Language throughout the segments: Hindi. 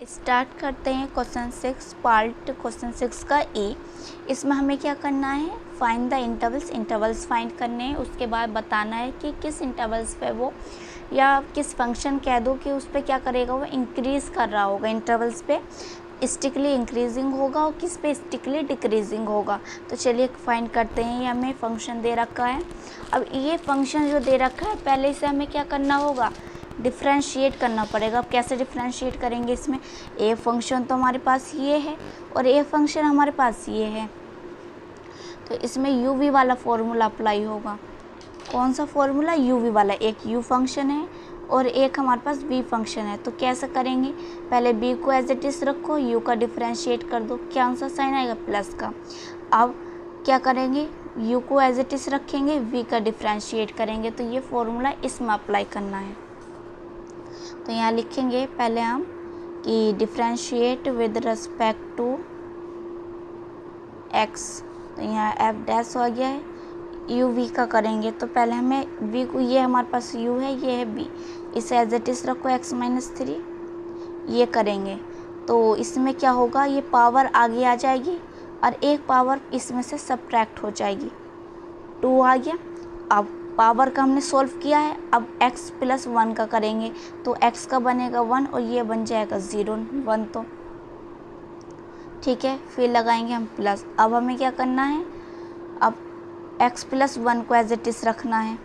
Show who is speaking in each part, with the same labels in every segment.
Speaker 1: स्टार्ट करते हैं क्वेश्चन 6 पार्ट क्वेश्चन 6 का ए। इसमें हमें क्या करना है, फाइंड द इंटरवल्स फाइंड करने हैं। उसके बाद बताना है कि किस इंटरवल्स पे वो या किस फंक्शन कह दो कि उस पर क्या करेगा, वो इंक्रीज़ कर रहा होगा, इंटरवल्स पे स्टिकली इंक्रीजिंग होगा और किस पे स्टिकली डिक्रीजिंग होगा। तो चलिए फाइंड करते हैं। ये हमें फंक्शन दे रखा है। अब ये फंक्शन जो दे रखा है पहले से हमें क्या करना होगा, डिफ्रेंशिएट करना पड़ेगा। अब कैसे डिफ्रेंशिएट करेंगे, इसमें ए फंक्शन तो हमारे पास ये है और ए फंक्शन हमारे पास ये है, तो इसमें यू वी वाला फॉर्मूला अप्लाई होगा। कौन सा फॉर्मूला, यू वी वाला। एक यू फंक्शन है और एक हमारे पास बी फंक्शन है। तो कैसे करेंगे, पहले बी को एज इट इज़ रखो, यू का डिफ्रेंशिएट कर दो, क्या आंसर साइन आएगा, प्लस का। अब क्या करेंगे, यू को एज इट इज़ रखेंगे, वी का डिफ्रेंशिएट करेंगे, तो ये फॉर्मूला इसमें अप्लाई करना है। तो यहाँ लिखेंगे पहले हम कि differentiate with respect to X, तो यहाँ एफ डैश हो गया है, यू वी का करेंगे। तो पहले हमें वी को, ये हमारे पास यू है, ये है बी, इसे एज इट इज़ रखो एक्स माइनस 3, ये करेंगे तो इसमें क्या होगा, ये पावर आगे आ जाएगी और एक पावर इसमें से सब्ट्रैक्ट हो जाएगी, 2 आ गया। अब पावर का हमने सॉल्व किया है, अब x प्लस 1 का करेंगे तो x का बनेगा 1 और ये बन जाएगा 0, 1 तो ठीक है। फिर लगाएंगे हम प्लस। अब हमें क्या करना है, अब x प्लस 1 को एज इट इज़ रखना है,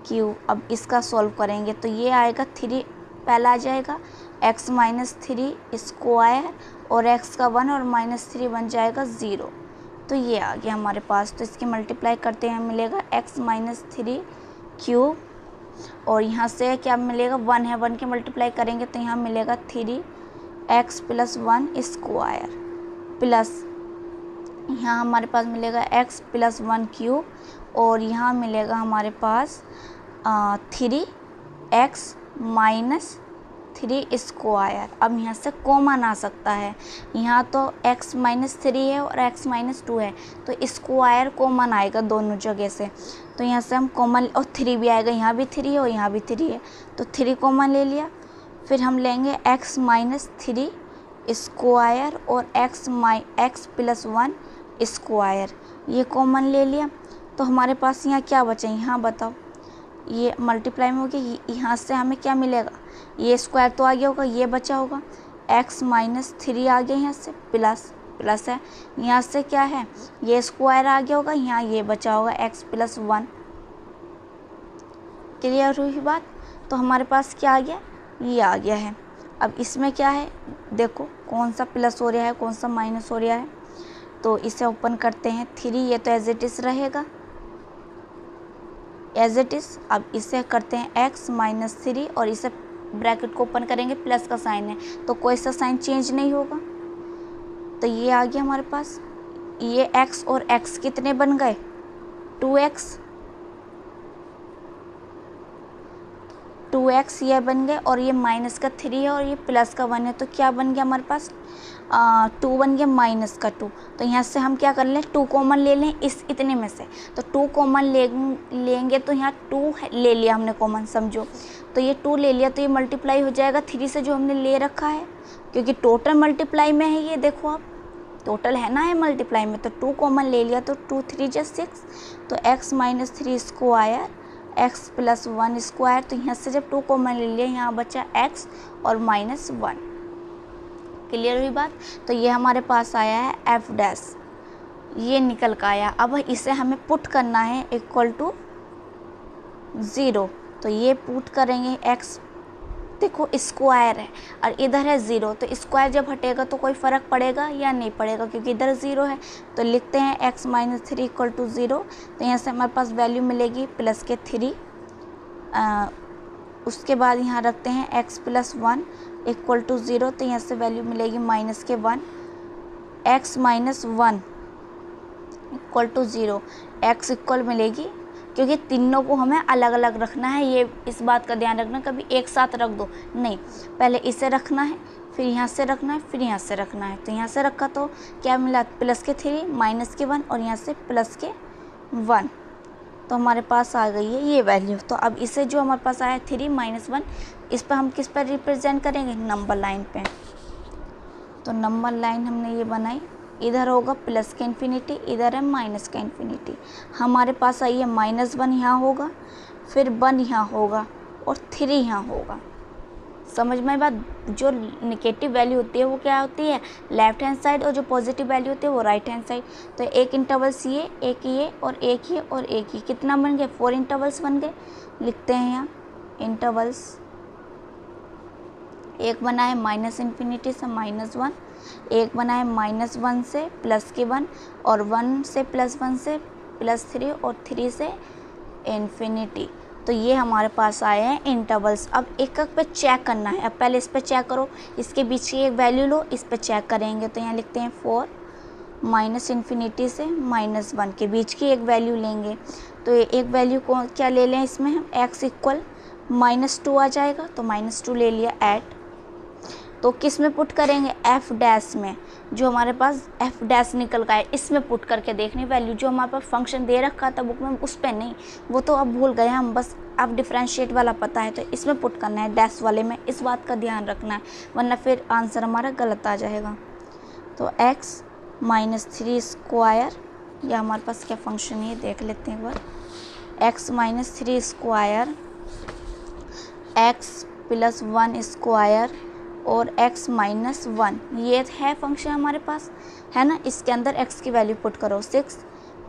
Speaker 1: q। अब इसका सॉल्व करेंगे तो ये आएगा 3, पहला आ जाएगा x माइनस 3 स्क्वायर और x का 1 और माइनस 3 बन जाएगा 0, तो ये आ गया हमारे पास। तो इसकी मल्टीप्लाई करते हैं, मिलेगा x माइनस 3 क्यूब और यहाँ से क्या मिलेगा, 1 है, 1 के मल्टीप्लाई करेंगे तो यहाँ मिलेगा 3x प्लस 1 स्क्वायर प्लस यहाँ हमारे पास मिलेगा x प्लस 1 क्यूब और यहाँ मिलेगा हमारे पास 3x माइनस 3 स्क्वायर। अब यहाँ से कॉमन आ सकता है, यहाँ तो x माइनस 3 है और x माइनस 2 है, तो स्क्वायर कॉमन आएगा दोनों जगह से। तो यहाँ से हम कॉमन, और 3 भी आएगा, यहाँ भी 3 है और यहाँ भी 3 है, तो 3 कॉमन ले लिया। फिर हम लेंगे x माइनस 3 स्क्वायर और x प्लस 1 स्क्वायर, ये कॉमन ले लिया। तो हमारे पास यहाँ क्या बचा, यहाँ बताओ, ये मल्टीप्लाई में हो गया, यहाँ से हमें क्या मिलेगा, ये स्क्वायर तो आ गया होगा, ये बचा होगा, x माइनस 3 आ गया, यहाँ से प्लस है, यहाँ से क्या है, ये स्क्वायर आ गया होगा, यहाँ ये बचा होगा x प्लस 1। क्लियर हुई बात। तो हमारे पास क्या आ गया, ये आ गया है। अब इसमें क्या है, देखो कौन सा प्लस हो रहा है, कौन सा माइनस हो रहा है, तो इसे ओपन करते हैं। 3 ये तो एज इट इज़ रहेगा, एज इट इज़। अब इसे करते हैं x माइनस 3 और इसे ब्रैकेट को ओपन करेंगे, प्लस का साइन है तो कोई सा साइन चेंज नहीं होगा, तो ये आ गया हमारे पास। ये x और x कितने बन गए, 2x ये बन गए और ये माइनस का 3 है और ये प्लस का 1 है, तो क्या बन गया हमारे पास, 2 बन गया माइनस का 2। तो यहाँ से हम क्या कर लें, 2 कॉमन ले लें इस इतने में से, तो 2 कॉमन लेंगे तो यहाँ 2 ले लिया हमने कॉमन, समझो, तो ये 2 ले लिया तो ये मल्टीप्लाई हो जाएगा 3 से जो हमने ले रखा है, क्योंकि टोटल मल्टीप्लाई में है, ये देखो आप टोटल है ना, है मल्टीप्लाई में, तो 2 कॉमन ले लिया तो 2 3 जा 6, तो x minus 3 square x plus 1 square. तो यहाँ से जब 2 कॉमन ले लिया, यहाँ बचा x और माइनस 1। क्लियर हुई बात। तो ये हमारे पास आया है f डैश, ये निकल का आया। अब इसे हमें पुट करना है इक्वल टू 0, तो ये पुट करेंगे, x देखो स्क्वायर है और इधर है 0, तो स्क्वायर जब हटेगा तो कोई फ़र्क पड़ेगा या नहीं पड़ेगा, क्योंकि इधर 0 है। तो लिखते हैं x माइनस 3 इक्वल टू 0, तो यहाँ से हमारे पास वैल्यू मिलेगी प्लस के 3। उसके बाद यहाँ रखते हैं x प्लस 1 इक्वल टू 0, तो यहाँ से वैल्यू मिलेगी माइनस के 1, x minus 1 equal to 0, x equal मिलेगी, क्योंकि तीनों को हमें अलग अलग रखना है, ये इस बात का ध्यान रखना, कभी एक साथ रख दो नहीं, पहले इसे रखना है, फिर यहाँ से रखना है, फिर यहाँ से रखना है। तो यहाँ से रखा तो क्या मिला, प्लस के 3 माइनस के 1 और यहाँ से प्लस के 1, तो हमारे पास आ गई है ये वैल्यू। तो अब इसे जो हमारे पास आया 3 माइनस 1, इस पर हम किस पर रिप्रेजेंट करेंगे, नंबर लाइन पे। तो नंबर लाइन हमने ये बनाई, इधर होगा प्लस का इन्फिनिटी, इधर है माइनस का इन्फिनिटी। हमारे पास आई है -1 यहाँ होगा, फिर 1 यहाँ होगा और 3 यहाँ होगा। समझ में बात। जो नेगेटिव वैल्यू होती है वो क्या होती है, लेफ्ट हैंड साइड, और जो पॉजिटिव वैल्यू होती है वो राइट हैंड साइड। तो एक इंटरवल्स ये, एक ये और एक ये और एक ये, कितना बन गए, 4 इंटरवल्स बन गए। लिखते हैं यहाँ इंटरवल्स। एक बना है -∞ से -1, एक बना है -1 से +1, और 1 से +1 से +3, और 3 से इन्फिनिटी। तो ये हमारे पास आए हैं इंटरवल्स। अब एक एक पे चेक करना है। अब पहले इस पे चेक करो, इसके बीच की एक वैल्यू लो, इस पे चेक करेंगे। तो यहाँ लिखते हैं 4 -∞ से -1 के बीच की एक वैल्यू लेंगे। तो एक वैल्यू को क्या ले लें, इसमें हम x इक्वल -2 आ जाएगा, तो -2 ले लिया ऐट। तो किस में पुट करेंगे, f डैश में, जो हमारे पास f डैश निकल का है इसमें पुट करके देखनी वैल्यू। जो हमारे पास फंक्शन दे रखा था बुक में उस पे नहीं, वो तो अब भूल गए हम, बस अब डिफरेंशिएट वाला पता है, तो इसमें पुट करना है डैश वाले में। इस बात का ध्यान रखना है, वरना फिर आंसर हमारा गलत आ जाएगा। तो x -3 स्क्वायर, या हमारे पास क्या फंक्शन है देख लेते हैं एक बार। x -3 स्क्वायर, x + 1 स्क्वायर और x -1, ये है फंक्शन हमारे पास, है ना। इसके अंदर x की वैल्यू पुट करो, 6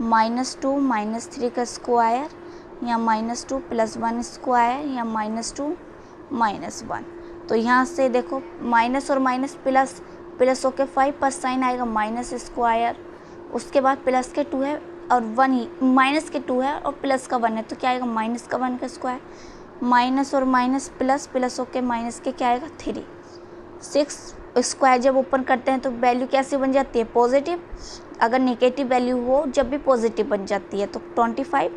Speaker 1: -2 -3 का स्क्वायर, या -2 + 1 स्क्वायर, या -2 -1। तो यहाँ से देखो माइनस और माइनस प्लस होके 5 पर साइन आएगा माइनस स्क्वायर, उसके बाद प्लस के 2 है और 1 ही, माइनस के 2 है और प्लस का 1 है, तो क्या आएगा -1 का स्क्वायर, माइनस और माइनस प्लस होके माइनस के क्या आएगा 3। 6 स्क्वायर जब ओपन करते हैं तो वैल्यू कैसे बन जाती है, पॉजिटिव। अगर नेगेटिव वैल्यू हो जब भी पॉजिटिव बन जाती है। तो 25,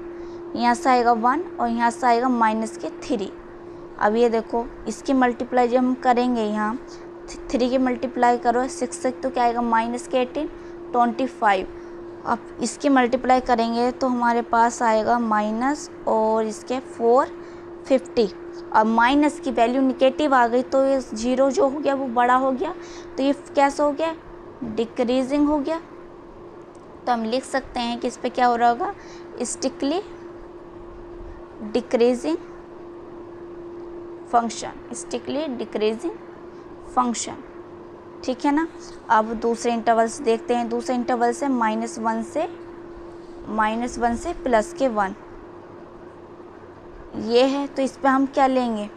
Speaker 1: यहाँ से आएगा 1 और यहाँ से आएगा -3। अब ये देखो इसकी मल्टीप्लाई जब हम करेंगे, यहाँ 3 की मल्टीप्लाई करो 6 से, तो क्या आएगा -18, 25। अब इसकी मल्टीप्लाई करेंगे तो हमारे पास आएगा माइनस और इसके 4, 50। अब माइनस की वैल्यू निगेटिव आ गई, तो ये 0 जो हो गया वो बड़ा हो गया, तो ये कैसा हो गया, डिक्रीजिंग हो गया। तो हम लिख सकते हैं कि इस पे क्या हो रहा होगा, स्टिकली डिक्रीजिंग फंक्शन, स्टिकली डिक्रीजिंग फंक्शन, ठीक है ना। अब दूसरे इंटरवल्स देखते हैं। दूसरे इंटरवल्स है -1 से +1, ये है। तो इस पे हम क्या लेंगे,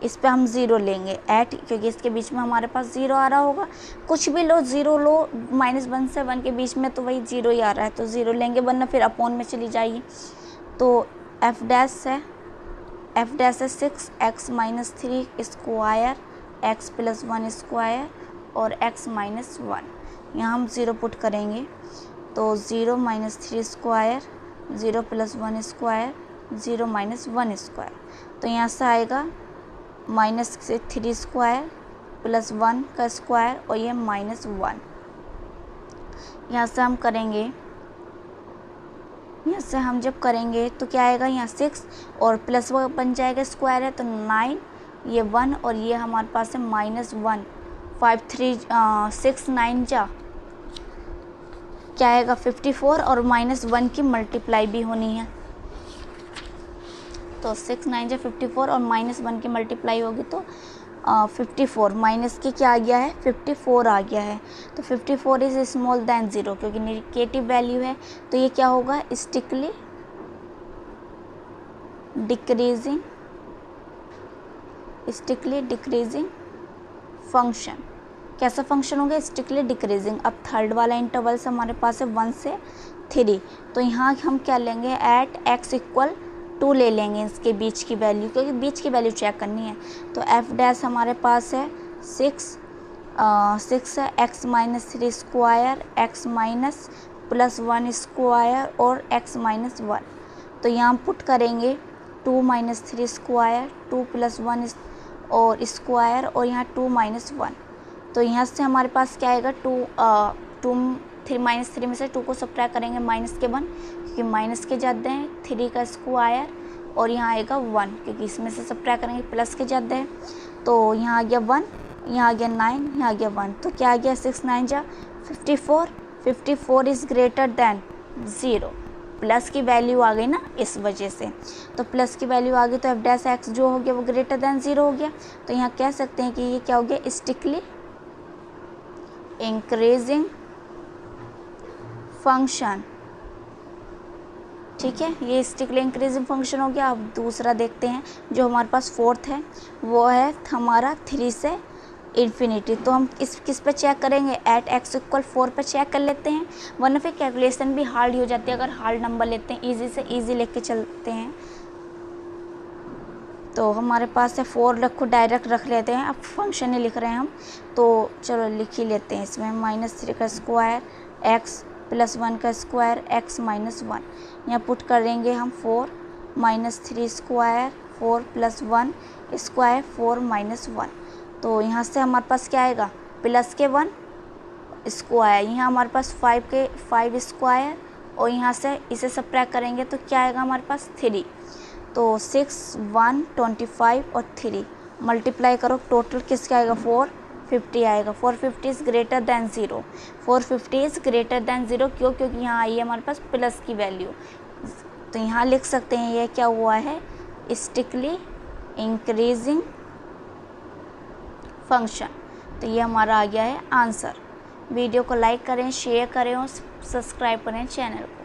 Speaker 1: इस पे हम 0 लेंगे ऐट, क्योंकि इसके बीच में हमारे पास 0 आ रहा होगा। कुछ भी लो, 0 लो, -1 से 1 के बीच में तो वही 0 ही आ रहा है, तो 0 लेंगे, वरना फिर अपॉन में चली जाएगी। तो f डैश है 6x -3 स्क्वायर, x + 1 स्क्वायर और x -1। यहाँ हम 0 पुट करेंगे, तो 0 -3 स्क्वायर, 0 + 1 स्क्वायर, 0 -1 स्क्वायर। तो यहाँ से आएगा -3 स्क्वायर + 1 का स्क्वायर और ये -1। यहाँ से हम करेंगे, यहाँ से हम जब करेंगे तो क्या आएगा, यहाँ 6 और प्लस वो बन जाएगा स्क्वायर है तो 9, ये 1 और ये हमारे पास है -1। 5 3 6 9 जा क्या आएगा 54 और -1 की मल्टीप्लाई भी होनी है, तो 6 9 जा 54 और -1 की मल्टीप्लाई होगी तो 54, माइनस की क्या आ गया है 54 आ गया है। तो 54 इज स्मॉल दैन 0, क्योंकि नेगेटिव वैल्यू है, तो ये क्या होगा, स्टिकली डिक्रीजिंग फंक्शन। कैसा फंक्शन होगा, स्टिकली डिक्रीजिंग। अब थर्ड वाला इंटरवल्स हमारे पास है 1 से 3, तो यहाँ हम क्या लेंगे, एट x = 2 ले लेंगे इसके बीच की वैल्यू, क्योंकि बीच की वैल्यू चेक करनी है। तो f डैश हमारे पास है 6 है, x -3 स्क्वायर, x +1 स्क्वायर और x -1। तो यहाँ पुट करेंगे 2 -3 स्क्वायर, 2 + 1 और स्क्वायर और यहाँ 2 -1। तो यहाँ से हमारे पास क्या आएगा, 3 में से 2 को सब्ट्रैक्ट करेंगे -1, क्योंकि माइनस के ज़्यादा हैं, 3 का स्क्वायर और यहाँ आएगा 1, क्योंकि इसमें से सब्ट्रैक्ट करेंगे प्लस के ज़्यादा है। तो यहाँ आ गया 1, यहाँ आ गया 9, यहाँ आ गया 1, तो क्या आ गया 6 9 जा 54। 54 इज़ ग्रेटर दैन 0, प्लस की वैल्यू आ गई ना इस वजह से, तो प्लस की वैल्यू आ गई तो एफ डैश एक्स जो हो गया वो ग्रेटर दैन 0 हो गया। तो यहाँ कह सकते हैं कि ये क्या हो गया, स्टिकली इंक्रीजिंग फंक्शन। ठीक है, ये स्टिकली इंक्रीजिंग फंक्शन हो गया। अब दूसरा देखते हैं जो हमारे पास फोर्थ है, वो है हमारा 3 से इन्फिनिटी। तो हम किस पे चेक करेंगे, एट एक्स इक्वल 4 पे चेक कर लेते हैं, वरना फिर कैलकुलेशन भी हार्ड हो जाती है अगर हार्ड नंबर लेते हैं, इजी से इजी लेके चलते हैं। तो हमारे पास है 4 रखो, डायरेक्ट रख लेते हैं, अब फंक्शन नहीं लिख रहे हैं हम, तो चलो लिख ही लेते हैं इसमें। -3 का स्क्वायर एक्स प्लस 1 का स्क्वायर एक्स माइनस 1, यहाँ पुट करेंगे हम 4 -3 स्क्वायर 4 प्लस 1 स्क्वायर 4 माइनस 1। तो यहाँ से हमारे पास क्या आएगा, प्लस के 1 स्क्वायर, यहाँ हमारे पास 5 के 5 स्क्वायर, और यहाँ से इसे सब्ट्रैक्ट करेंगे तो क्या आएगा हमारे पास 3। तो 6 1 25 और 3 मल्टीप्लाई करो, टोटल किसका आएगा 450 आएगा। 450 is greater than 0, 450 is greater than 0, क्यों, क्योंकि यहाँ आई है हमारे पास प्लस की वैल्यू। तो यहाँ लिख सकते हैं ये क्या हुआ है, स्टिकली इंक्रीजिंग फंक्शन। तो ये हमारा आ गया है आंसर। वीडियो को लाइक करें, शेयर करें और सब्सक्राइब करें चैनल को।